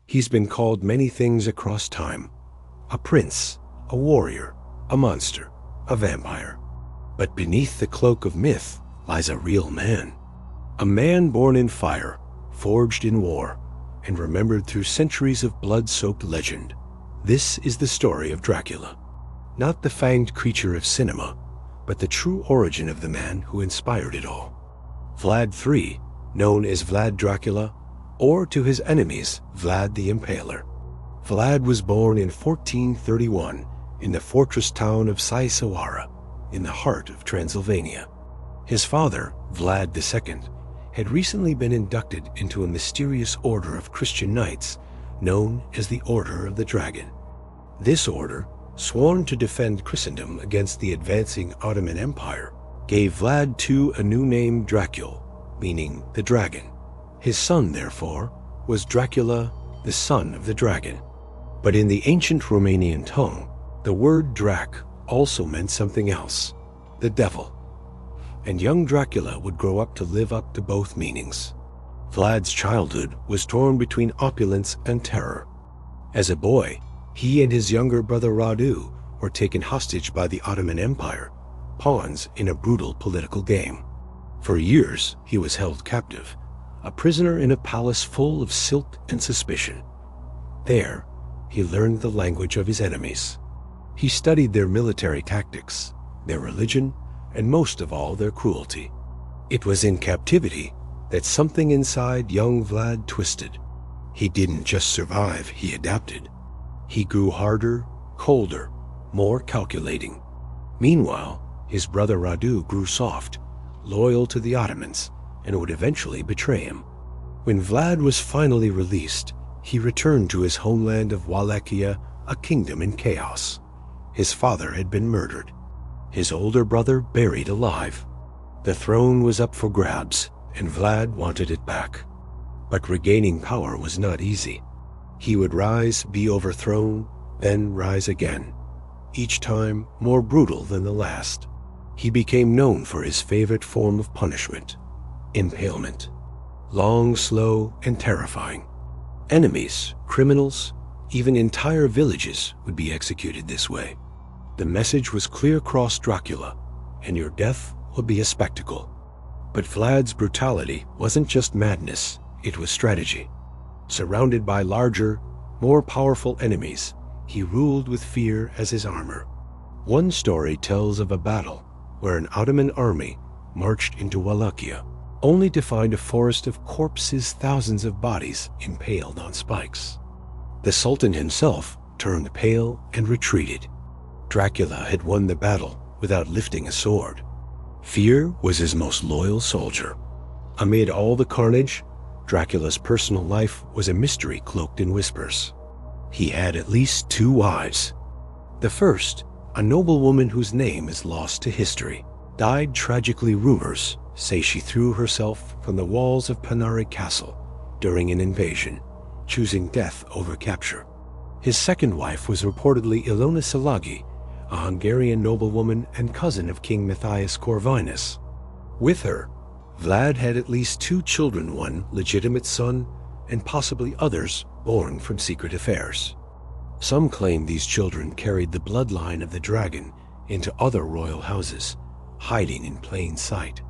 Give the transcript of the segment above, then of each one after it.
He's been called many things across time: a prince, a warrior, a monster, a vampire. But beneath the cloak of myth lies a real man. A man born in fire, forged in war, and remembered through centuries of blood-soaked legend. This is the story of Dracula. Not the fanged creature of cinema, but the true origin of the man who inspired it all. Vlad III, known as Vlad Dracula, or to his enemies, Vlad the Impaler. Vlad was born in 1431 in the fortress town of Saisawara, in the heart of Transylvania. His father, Vlad II, had recently been inducted into a mysterious order of Christian knights known as the Order of the Dragon. This order, sworn to defend Christendom against the advancing Ottoman Empire, gave Vlad II a new name, Dracula, meaning the dragon. His son, therefore, was Dracula, the son of the dragon. But in the ancient Romanian tongue, the word Drac also meant something else: the devil. And young Dracula would grow up to live up to both meanings. Vlad's childhood was torn between opulence and terror. As a boy, he and his younger brother Radu were taken hostage by the Ottoman Empire, pawns in a brutal political game. For years, he was held captive, a prisoner in a palace full of silt and suspicion. There, he learned the language of his enemies. He studied their military tactics, their religion, and most of all, their cruelty. It was in captivity that something inside young Vlad twisted. He didn't just survive, he adapted. He grew harder, colder, more calculating. Meanwhile, his brother Radu grew soft, loyal to the Ottomans, and would eventually betray him. When Vlad was finally released, he returned to his homeland of Wallachia, a kingdom in chaos. His father had been murdered, his older brother buried alive. The throne was up for grabs, and Vlad wanted it back. But regaining power was not easy. He would rise, be overthrown, then rise again, each time more brutal than the last. He became known for his favorite form of punishment: impalement. Long, slow, and terrifying. Enemies, criminals, even entire villages would be executed this way. The message was clear across Dracula, and your death would be a spectacle. But Vlad's brutality wasn't just madness, it was strategy. Surrounded by larger, more powerful enemies, he ruled with fear as his armor. One story tells of a battle where an Ottoman army marched into Wallachia, only to find a forest of corpses, thousands of bodies impaled on spikes. The Sultan himself turned pale and retreated. Dracula had won the battle without lifting a sword. Fear was his most loyal soldier. Amid all the carnage, Dracula's personal life was a mystery cloaked in whispers. He had at least 2 wives. The first, a noblewoman whose name is lost to history, died tragically. Rumors say she threw herself from the walls of Panari Castle during an invasion, choosing death over capture. His second wife was reportedly Ilona Szilágyi, a Hungarian noblewoman and cousin of King Matthias Corvinus. With her, Vlad had at least 2 children, one legitimate son, and possibly others born from secret affairs. Some claim these children carried the bloodline of the dragon into other royal houses, hiding in plain sight.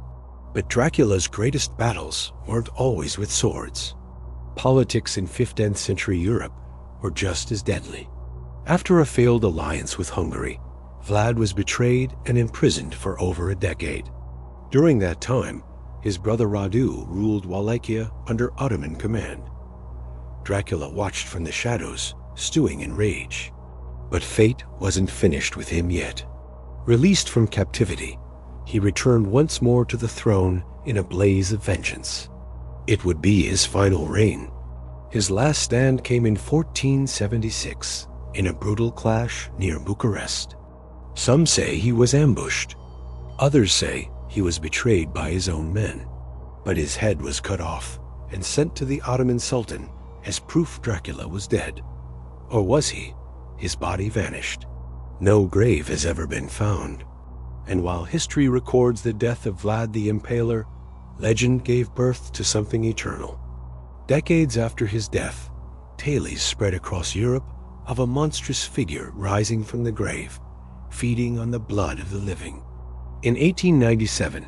But Dracula's greatest battles weren't always with swords. Politics in 15th century Europe were just as deadly. After a failed alliance with Hungary, Vlad was betrayed and imprisoned for over a decade. During that time, his brother Radu ruled Wallachia under Ottoman command. Dracula watched from the shadows, stewing in rage. But fate wasn't finished with him yet. Released from captivity, he returned once more to the throne in a blaze of vengeance. It would be his final reign. His last stand came in 1476, in a brutal clash near Bucharest. Some say he was ambushed. Others say he was betrayed by his own men. But his head was cut off and sent to the Ottoman Sultan as proof Dracula was dead. Or was he? His body vanished. No grave has ever been found. And while history records the death of Vlad the Impaler, legend gave birth to something eternal. Decades after his death, tales spread across Europe of a monstrous figure rising from the grave, feeding on the blood of the living. In 1897,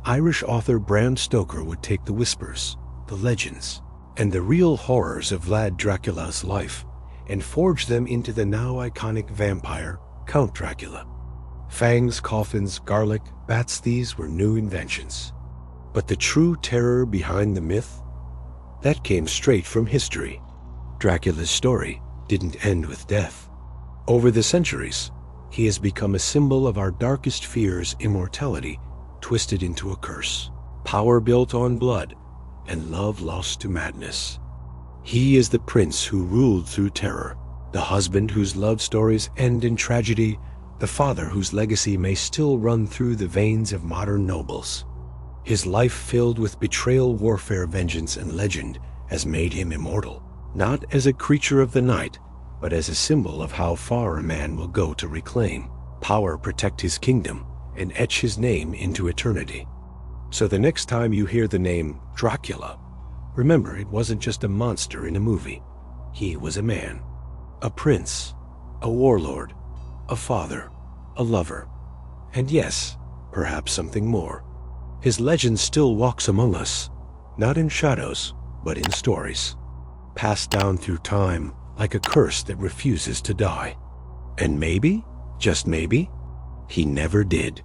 Irish author Bram Stoker would take the whispers, the legends, and the real horrors of Vlad Dracula's life and forge them into the now iconic vampire, Count Dracula. Fangs, coffins, garlic, bats, these were new inventions. But the true terror behind the myth? That came straight from history. Dracula's story didn't end with death. Over the centuries, he has become a symbol of our darkest fears, immortality twisted into a curse, power built on blood, and love lost to madness. He is the prince who ruled through terror, the husband whose love stories end in tragedy, the father whose legacy may still run through the veins of modern nobles. His life filled with betrayal, warfare, vengeance, and legend has made him immortal, not as a creature of the night, but as a symbol of how far a man will go to reclaim power, protect his kingdom, and etch his name into eternity. So the next time you hear the name Dracula, remember it wasn't just a monster in a movie. He was a man, a prince, a warlord, a father, a lover, and yes, perhaps something more. His legend still walks among us, not in shadows, but in stories, passed down through time like a curse that refuses to die. And maybe, just maybe, he never did.